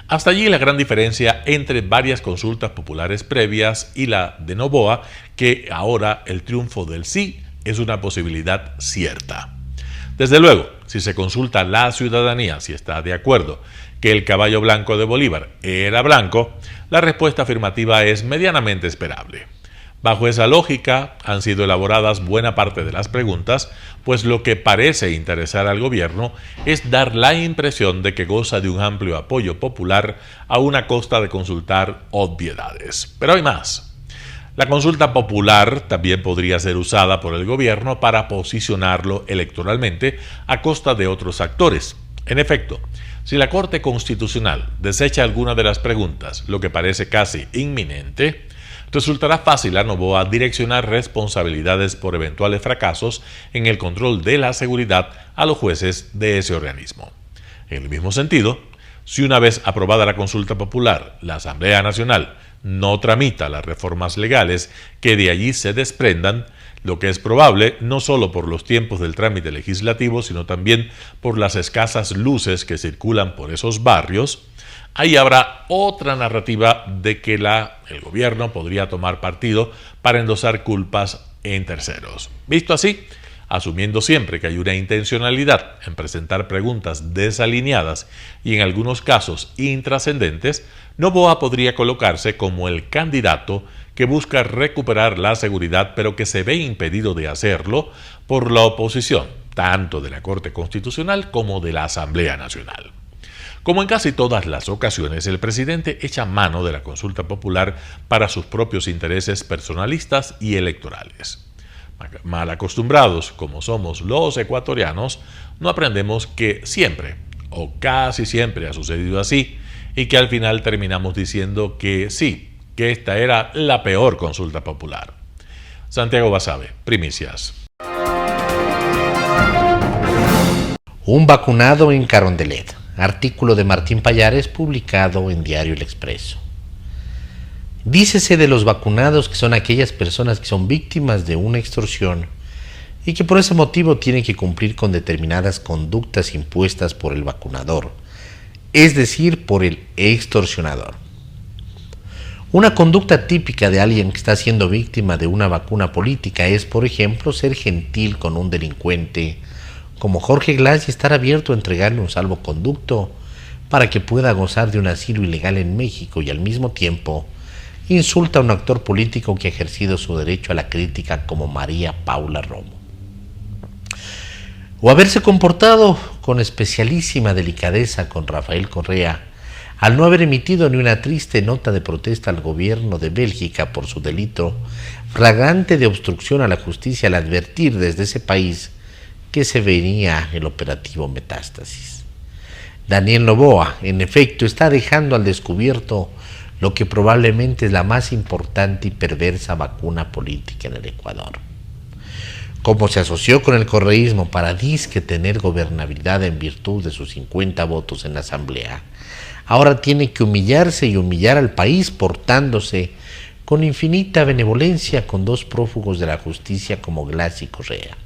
[SPEAKER 5] Hasta allí la gran diferencia entre varias consultas populares previas y la de Noboa, que ahora el triunfo del sí es una posibilidad cierta. Desde luego, si se consulta a la ciudadanía si está de acuerdo que el caballo blanco de Bolívar era blanco, la respuesta afirmativa es medianamente esperable. Bajo esa lógica han sido elaboradas buena parte de las preguntas, pues lo que parece interesar al gobierno es dar la impresión de que goza de un amplio apoyo popular a una costa de consultar obviedades. Pero hay más. La consulta popular también podría ser usada por el gobierno para posicionarlo electoralmente a costa de otros actores. En efecto, si la Corte Constitucional desecha alguna de las preguntas, lo que parece casi inminente, resultará fácil a Noboa direccionar responsabilidades por eventuales fracasos en el control de la seguridad a los jueces de ese organismo. En el mismo sentido, si una vez aprobada la consulta popular, la Asamblea Nacional no tramita las reformas legales que de allí se desprendan, lo que es probable no solo por los tiempos del trámite legislativo, sino también por las escasas luces que circulan por esos barrios, ahí habrá otra narrativa de que el gobierno podría tomar partido para endosar culpas en terceros. Visto así, asumiendo siempre que hay una intencionalidad en presentar preguntas desalineadas y en algunos casos intrascendentes, Noboa podría colocarse como el candidato que busca recuperar la seguridad, pero que se ve impedido de hacerlo por la oposición, tanto de la Corte Constitucional como de la Asamblea Nacional. Como en casi todas las ocasiones, el presidente echa mano de la consulta popular para sus propios intereses personalistas y electorales. Mal acostumbrados como somos los ecuatorianos, no aprendemos que siempre, o casi siempre ha sucedido así, y que al final terminamos diciendo que sí, que esta era la peor consulta popular. Santiago Basabe, primicias.
[SPEAKER 6] Un vacunado en Carondelet. Artículo de Martín Pallares publicado en Diario El Expreso. Dícese de los vacunados que son aquellas personas que son víctimas de una extorsión y que por ese motivo tienen que cumplir con determinadas conductas impuestas por el vacunador, es decir, por el extorsionador. Una conducta típica de alguien que está siendo víctima de una vacuna política es, por ejemplo, ser gentil con un delincuente como Jorge Glass y estar abierto a entregarle un salvoconducto para que pueda gozar de un asilo ilegal en México, y al mismo tiempo insulta a un actor político que ha ejercido su derecho a la crítica como María Paula Romo. O haberse comportado con especialísima delicadeza con Rafael Correa al no haber emitido ni una triste nota de protesta al gobierno de Bélgica por su delito flagrante de obstrucción a la justicia al advertir desde ese país que se venía el operativo Metástasis. Daniel Noboa, en efecto, está dejando al descubierto lo que probablemente es la más importante y perversa vacuna política en el Ecuador. Como se asoció con el correísmo para disque tener gobernabilidad en virtud de sus 50 votos en la Asamblea, ahora tiene que humillarse y humillar al país portándose con infinita benevolencia con dos prófugos de la justicia como Glass y Correa.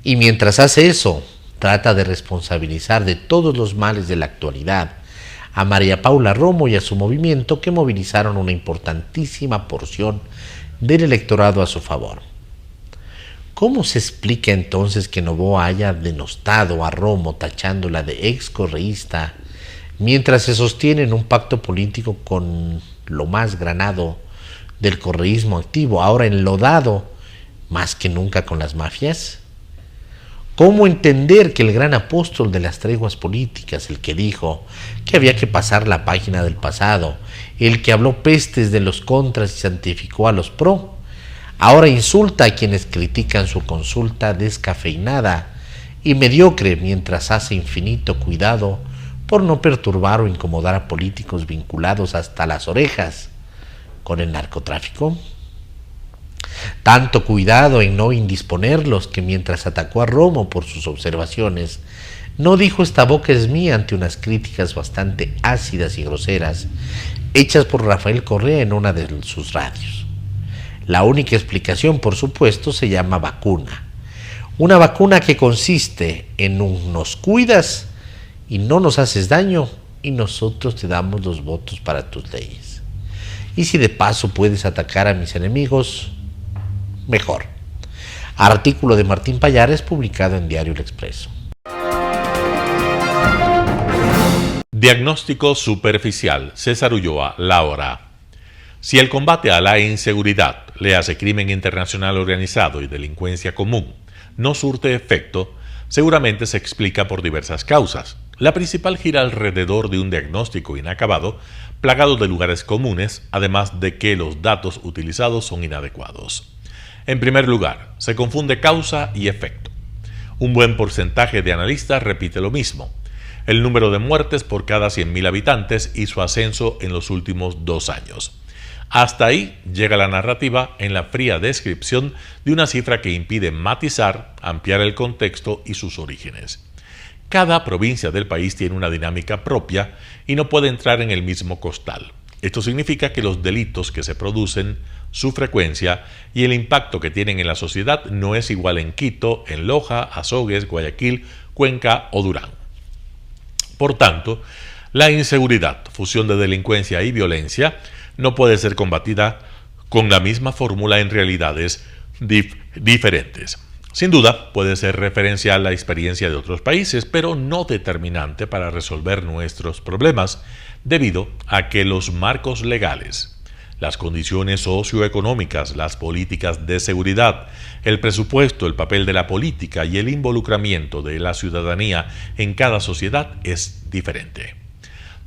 [SPEAKER 6] Y mientras hace eso, trata de responsabilizar de todos los males de la actualidad a María Paula Romo y a su movimiento, que movilizaron una importantísima porción del electorado a su favor. ¿Cómo se explica entonces que Noboa haya denostado a Romo tachándola de excorreísta, mientras se sostiene en un pacto político con lo más granado del correísmo activo, ahora enlodado más que nunca con las mafias? ¿Cómo entender que el gran apóstol de las treguas políticas, el que dijo que había que pasar la página del pasado, el que habló pestes de los contras y santificó a los pro, Ahora insulta a quienes critican su consulta descafeinada y mediocre, mientras hace infinito cuidado por no perturbar o incomodar a políticos vinculados hasta las orejas con el narcotráfico. Tanto cuidado en no indisponerlos que mientras atacó a Romo por sus observaciones, no dijo "esta boca es mía" ante unas críticas bastante ácidas y groseras hechas por Rafael Correa en una de sus radios. La única explicación, por supuesto, se llama vacuna. Una vacuna que consiste en nos cuidas y no nos haces daño y nosotros te damos los votos para tus leyes. Y si de paso puedes atacar a mis enemigos, mejor. Artículo de Martín Pallares publicado en Diario El Expreso.
[SPEAKER 5] Diagnóstico superficial. César Ulloa, La Hora. Si el combate a la inseguridad, le hace crimen internacional organizado y delincuencia común, no surte efecto, seguramente se explica por diversas causas. La principal gira alrededor de un diagnóstico inacabado, plagado de lugares comunes, además de que los datos utilizados son inadecuados. En primer lugar, se confunde causa y efecto. Un buen porcentaje de analistas repite lo mismo: el número de muertes por cada 100.000 habitantes y su ascenso en los últimos 2 años. Hasta ahí llega la narrativa en la fría descripción de una cifra que impide matizar, ampliar el contexto y sus orígenes. Cada provincia del país tiene una dinámica propia y no puede entrar en el mismo costal. Esto significa que los delitos que se producen, su frecuencia y el impacto que tienen en la sociedad no es igual en Quito, en Loja, Azogues, Guayaquil, Cuenca o Durán. Por tanto, la inseguridad, fusión de delincuencia y violencia, no puede ser combatida con la misma fórmula en realidades diferentes. Sin duda, puede ser referencial la experiencia de otros países, pero no determinante para resolver nuestros problemas, debido a que los marcos legales, las condiciones socioeconómicas, las políticas de seguridad, el presupuesto, el papel de la política y el involucramiento de la ciudadanía en cada sociedad es diferente.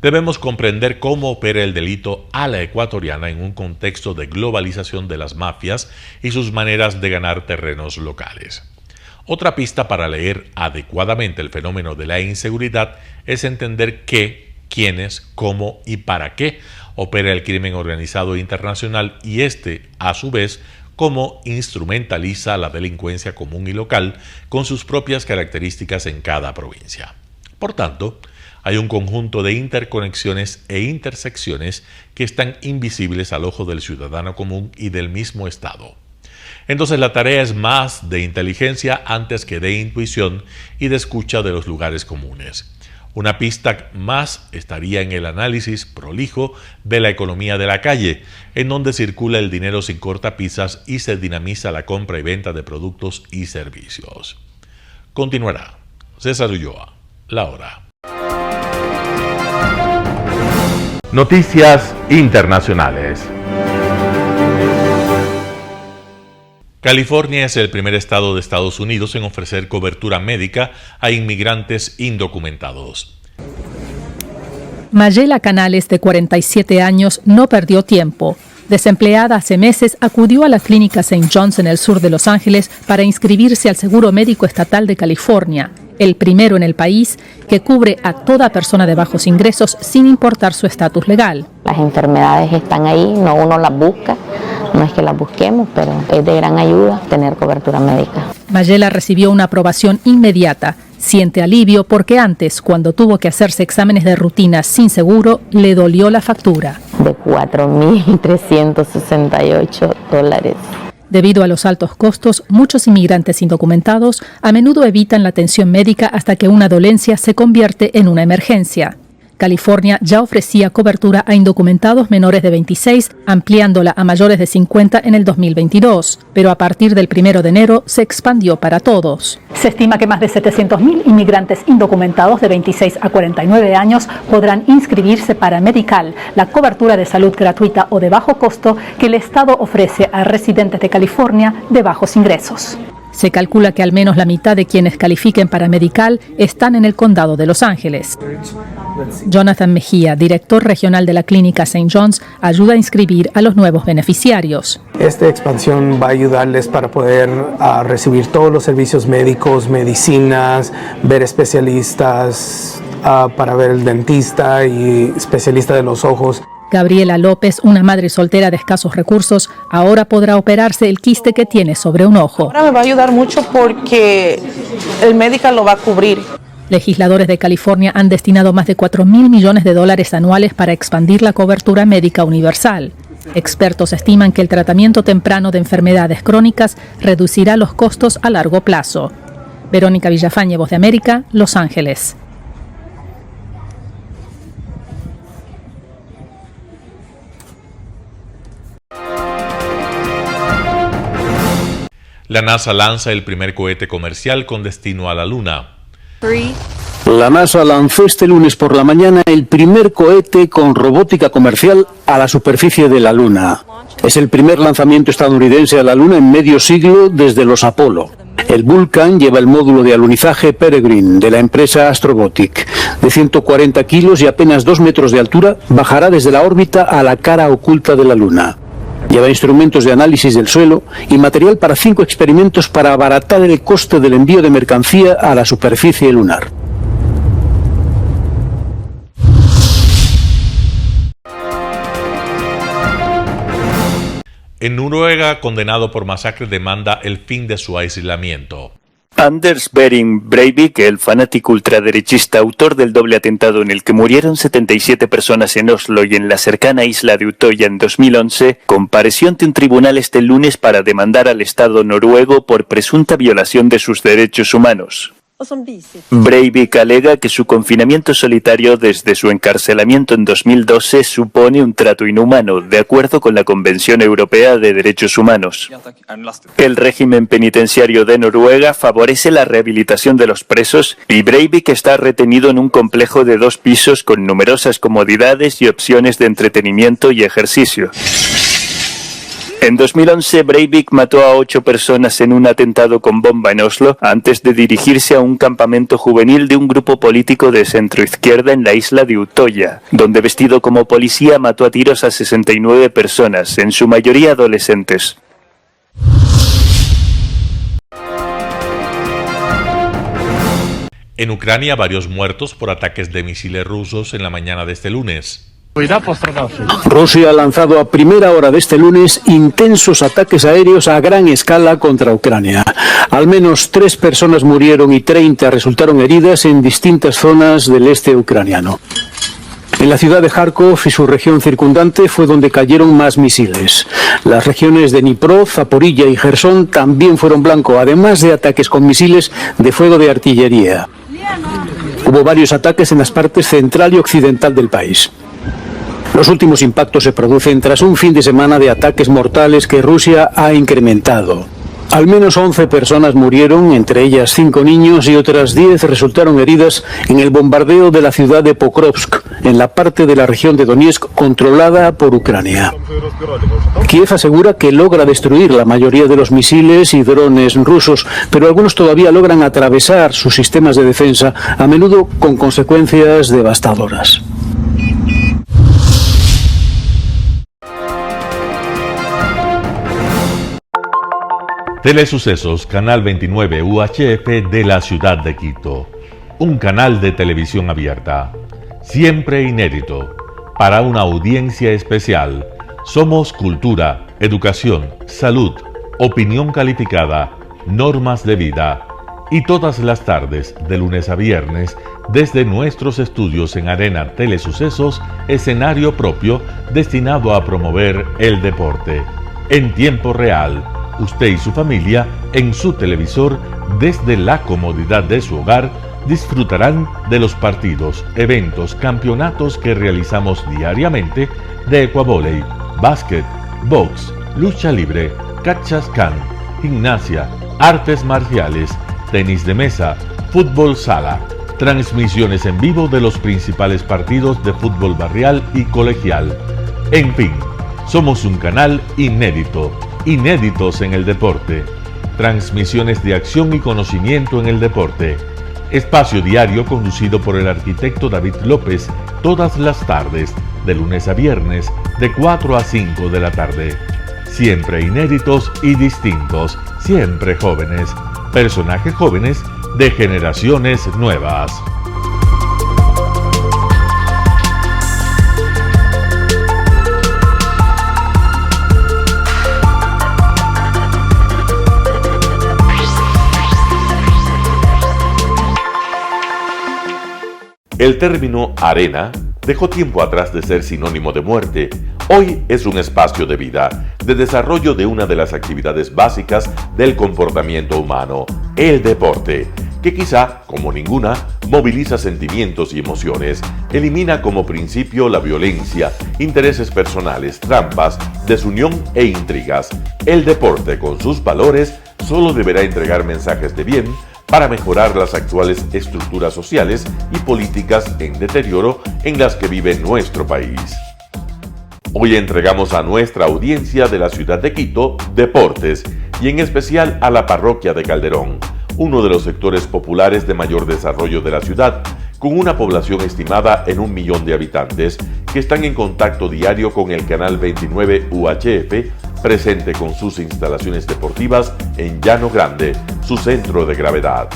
[SPEAKER 5] Debemos comprender cómo opera el delito a la ecuatoriana en un contexto de globalización de las mafias y sus maneras de ganar terrenos locales. Otra pista para leer adecuadamente el fenómeno de la inseguridad es entender qué, quiénes, cómo y para qué opera el crimen organizado internacional y a su vez, cómo instrumentaliza la delincuencia común y local con sus propias características en cada provincia. Por tanto, hay un conjunto de interconexiones e intersecciones que están invisibles al ojo del ciudadano común y del mismo Estado. Entonces la tarea es más de inteligencia antes que de intuición y de escucha de los lugares comunes. Una pista más estaría en el análisis prolijo de la economía de la calle, en donde circula el dinero sin cortapisas y se dinamiza la compra y venta de productos y servicios. Continuará. César Ulloa, La Hora. Noticias internacionales. California es el primer estado de Estados Unidos en ofrecer cobertura médica a inmigrantes indocumentados.
[SPEAKER 13] Mayela Canales, de 47 años, no perdió tiempo. Desempleada hace meses, acudió a la clínica St. John's en el sur de Los Ángeles para inscribirse al Seguro Médico Estatal de California, el primero en el país que cubre a toda persona de bajos ingresos sin importar su estatus legal.
[SPEAKER 14] Las enfermedades están ahí, no uno las busca, no es que las busquemos, pero es de gran ayuda tener cobertura médica.
[SPEAKER 13] Mayela recibió una aprobación inmediata. Siente alivio porque antes, cuando tuvo que hacerse exámenes de rutina sin seguro, le dolió la factura.
[SPEAKER 14] De $4,368.
[SPEAKER 13] Debido a los altos costos, muchos inmigrantes indocumentados a menudo evitan la atención médica hasta que una dolencia se convierte en una emergencia. California ya ofrecía cobertura a indocumentados menores de 26, ampliándola a mayores de 50 en el 2022, pero a partir del 1 de enero se expandió para todos.
[SPEAKER 15] Se estima que más de 700.000 inmigrantes indocumentados de 26 a 49 años podrán inscribirse para Medical, la cobertura de salud gratuita o de bajo costo que el Estado ofrece a residentes de California de bajos ingresos.
[SPEAKER 13] Se calcula que al menos la mitad de quienes califiquen para Medical están en el condado de Los Ángeles. Jonathan Mejía, director regional de la clínica St. John's, ayuda a inscribir a los nuevos beneficiarios.
[SPEAKER 16] Esta expansión va a ayudarles para poder recibir todos los servicios médicos, medicinas, ver especialistas, para ver el dentista y especialista de los ojos.
[SPEAKER 13] Gabriela López, una madre soltera de escasos recursos, ahora podrá operarse el quiste que tiene sobre un ojo.
[SPEAKER 17] Ahora me va a ayudar mucho porque el Medical lo va a cubrir.
[SPEAKER 13] Legisladores de California han destinado más de $4.000 millones anuales para expandir la cobertura médica universal. Expertos estiman que el tratamiento temprano de enfermedades crónicas reducirá los costos a largo plazo. Verónica Villafañe, Voz de América, Los Ángeles.
[SPEAKER 5] La NASA lanza el primer cohete comercial con destino a la Luna.
[SPEAKER 18] La NASA lanzó este lunes por la mañana el primer cohete con robótica comercial a la superficie de la Luna. Es el primer lanzamiento estadounidense a la Luna en medio siglo desde los Apolo. El Vulcan lleva el módulo de alunizaje Peregrine de la empresa Astrobotic. De 140 kilos y apenas 2 metros de altura, bajará desde la órbita a la cara oculta de la Luna. Lleva instrumentos de análisis del suelo y material para 5 experimentos para abaratar el coste del envío de mercancía a la superficie lunar.
[SPEAKER 5] En Noruega, condenado por masacre, demanda el fin de su aislamiento.
[SPEAKER 19] Anders Behring Breivik, el fanático ultraderechista autor del doble atentado en el que murieron 77 personas en Oslo y en la cercana isla de Utoya en 2011, compareció ante un tribunal este lunes para demandar al Estado noruego por presunta violación de sus derechos humanos. Breivik alega que su confinamiento solitario desde su encarcelamiento en 2012 supone un trato inhumano, de acuerdo con la Convención Europea de Derechos Humanos. El régimen penitenciario de Noruega favorece la rehabilitación de los presos y Breivik está retenido en un complejo de 2 pisos con numerosas comodidades y opciones de entretenimiento y ejercicio. En 2011, Breivik mató a 8 personas en un atentado con bomba en Oslo antes de dirigirse a un campamento juvenil de un grupo político de centroizquierda en la isla de Utoya, donde vestido como policía mató a tiros a 69 personas, en su mayoría adolescentes.
[SPEAKER 5] En Ucrania, varios muertos por ataques de misiles rusos en la mañana de este lunes.
[SPEAKER 18] Rusia ha lanzado a primera hora de este lunes intensos ataques aéreos a gran escala contra Ucrania. Al menos 3 personas murieron y 30 resultaron heridas en distintas zonas del este ucraniano. En la ciudad de Kharkov y su región circundante fue donde cayeron más misiles. Las regiones de Dnipro, Zaporilla y Jersón también fueron blanco, además de ataques con misiles de fuego de artillería. Hubo varios ataques en las partes central y occidental del país. Los últimos impactos se producen tras un fin de semana de ataques mortales que Rusia ha incrementado. Al menos 11 personas murieron, entre ellas 5 niños, y otras 10 resultaron heridas en el bombardeo de la ciudad de Pokrovsk, en la parte de la región de Donetsk controlada por Ucrania. Kiev asegura que logra destruir la mayoría de los misiles y drones rusos, pero algunos todavía logran atravesar sus sistemas de defensa, a menudo con consecuencias devastadoras.
[SPEAKER 5] Telesucesos, Canal 29 UHF de la ciudad de Quito. Un canal de televisión abierta, siempre inédito, para una audiencia especial. Somos cultura, educación, salud, opinión calificada, normas de vida. Y todas las tardes, de lunes a viernes, desde nuestros estudios en Arena Telesucesos, escenario propio destinado a promover el deporte. En tiempo real, usted y su familia, en su televisor, desde la comodidad de su hogar, disfrutarán de los partidos, eventos, campeonatos que realizamos diariamente de ecuavóley, básquet, box, lucha libre, cachascán, gimnasia, artes marciales, tenis de mesa, fútbol sala, transmisiones en vivo de los principales partidos de fútbol barrial y colegial. En fin, somos un canal inédito, inéditos en el deporte. transmisiones de acción y conocimiento en el deporte. Espacio diario conducido por el arquitecto David López todas las tardes, de lunes a viernes, de 4 a 5 de la tarde. Siempre inéditos y distintos, siempre jóvenes. Personajes jóvenes de generaciones nuevas.
[SPEAKER 1] El término arena dejó tiempo atrás de ser sinónimo de muerte. Hoy es un espacio de vida, de desarrollo de una de las actividades básicas del comportamiento humano, el deporte, que quizá, como ninguna, moviliza sentimientos y emociones, elimina como principio la violencia, intereses personales, trampas, desunión e intrigas. El deporte, con sus valores, solo deberá entregar mensajes de bien para mejorar las actuales estructuras sociales y políticas en deterioro en las que vive nuestro país. Hoy entregamos a nuestra audiencia de la ciudad de Quito deportes, y en especial a la parroquia de Calderón, uno de los sectores populares de mayor desarrollo de la ciudad, con una población estimada en 1 millón de habitantes que están en contacto diario con el canal 29 UHF, presente con sus instalaciones deportivas en Llano Grande, su centro de gravedad.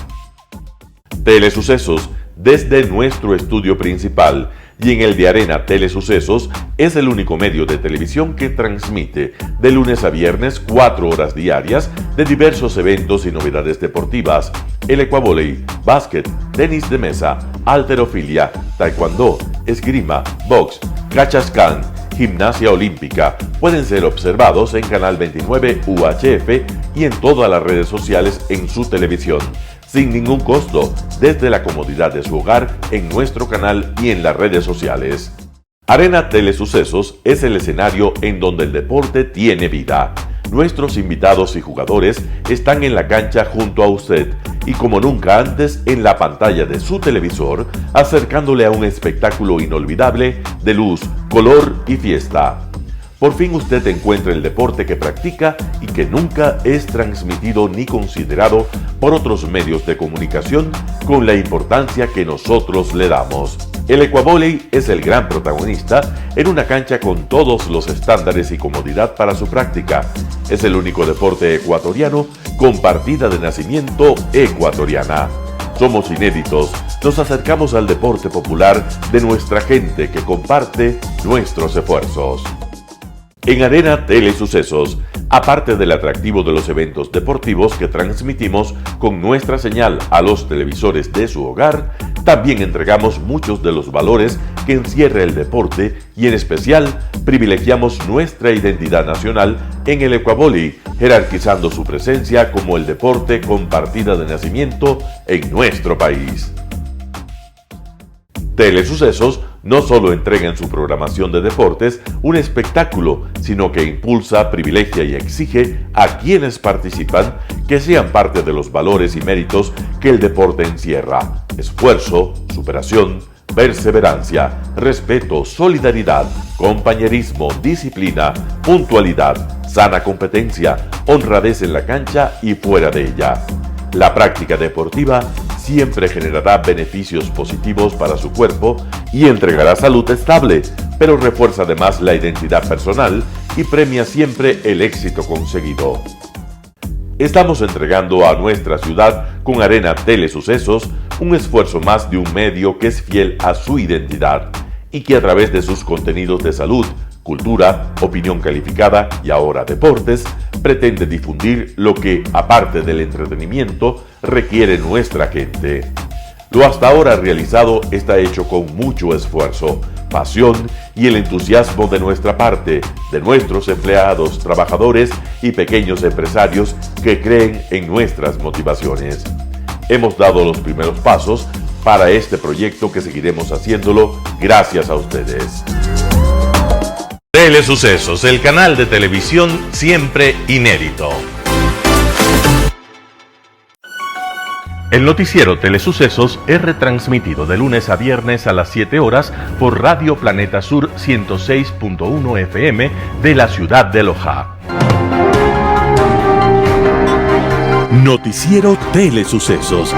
[SPEAKER 1] Telesucesos, desde nuestro estudio principal y en el de Arena Telesucesos, es el único medio de televisión que transmite de lunes a viernes 4 horas diarias de diversos eventos y novedades deportivas: el ecuavóley, básquet, tenis de mesa, halterofilia, taekwondo, esgrima, box, cachascán, gimnasia olímpica. Pueden ser observados en Canal 29 UHF y en todas las redes sociales en su televisión, sin ningún costo, desde la comodidad de su hogar, en nuestro canal y en las redes sociales. Arena Telesucesos es el escenario en donde el deporte tiene vida. Nuestros invitados y jugadores están en la cancha junto a usted y como nunca antes en la pantalla de su televisor, acercándole a un espectáculo inolvidable de luz, color y fiesta. Por fin usted encuentra el deporte que practica y que nunca es transmitido ni considerado por otros medios de comunicación con la importancia que nosotros le damos. El ecuavóley es el gran protagonista en una cancha con todos los estándares y comodidad para su práctica. Es el único deporte ecuatoriano con partida de nacimiento ecuatoriana. Somos inéditos, nos acercamos al deporte popular de nuestra gente que comparte nuestros esfuerzos. En Arena Telesucesos, aparte del atractivo de los eventos deportivos que transmitimos con nuestra señal a los televisores de su hogar, también entregamos muchos de los valores que encierra el deporte y en especial privilegiamos nuestra identidad nacional en el ecuavóley, jerarquizando su presencia como el deporte con partida de nacimiento en nuestro país. Telesucesos no solo entrega en su programación de deportes un espectáculo, sino que impulsa, privilegia y exige a quienes participan que sean parte de los valores y méritos que el deporte encierra: esfuerzo, superación, perseverancia, respeto, solidaridad, compañerismo, disciplina, puntualidad, sana competencia, honradez en la cancha y fuera de ella. La práctica deportiva siempre generará beneficios positivos para su cuerpo y entregará salud estable, pero refuerza además la identidad personal y premia siempre el éxito conseguido. Estamos entregando a nuestra ciudad con Arena Telesucesos un esfuerzo más de un medio que es fiel a su identidad y que a través de sus contenidos de salud, cultura, opinión calificada y ahora deportes, pretende difundir lo que, aparte del entretenimiento, requiere nuestra gente. Lo hasta ahora realizado está hecho con mucho esfuerzo, pasión y el entusiasmo de nuestra parte, de nuestros empleados, trabajadores y pequeños empresarios que creen en nuestras motivaciones. Hemos dado los primeros pasos para este proyecto que seguiremos haciéndolo gracias a ustedes.
[SPEAKER 5] Telesucesos, el canal de televisión siempre inédito. El noticiero Telesucesos es retransmitido de lunes a viernes a las 7 horas por Radio Planeta Sur 106.1 FM de la ciudad de Loja.
[SPEAKER 1] Noticiero Telesucesos.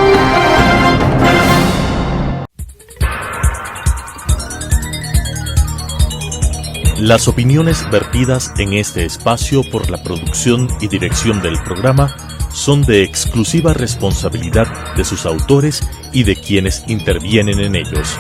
[SPEAKER 5] Las opiniones vertidas en este espacio por la producción y dirección del programa son de exclusiva responsabilidad de sus autores y de quienes intervienen en ellos.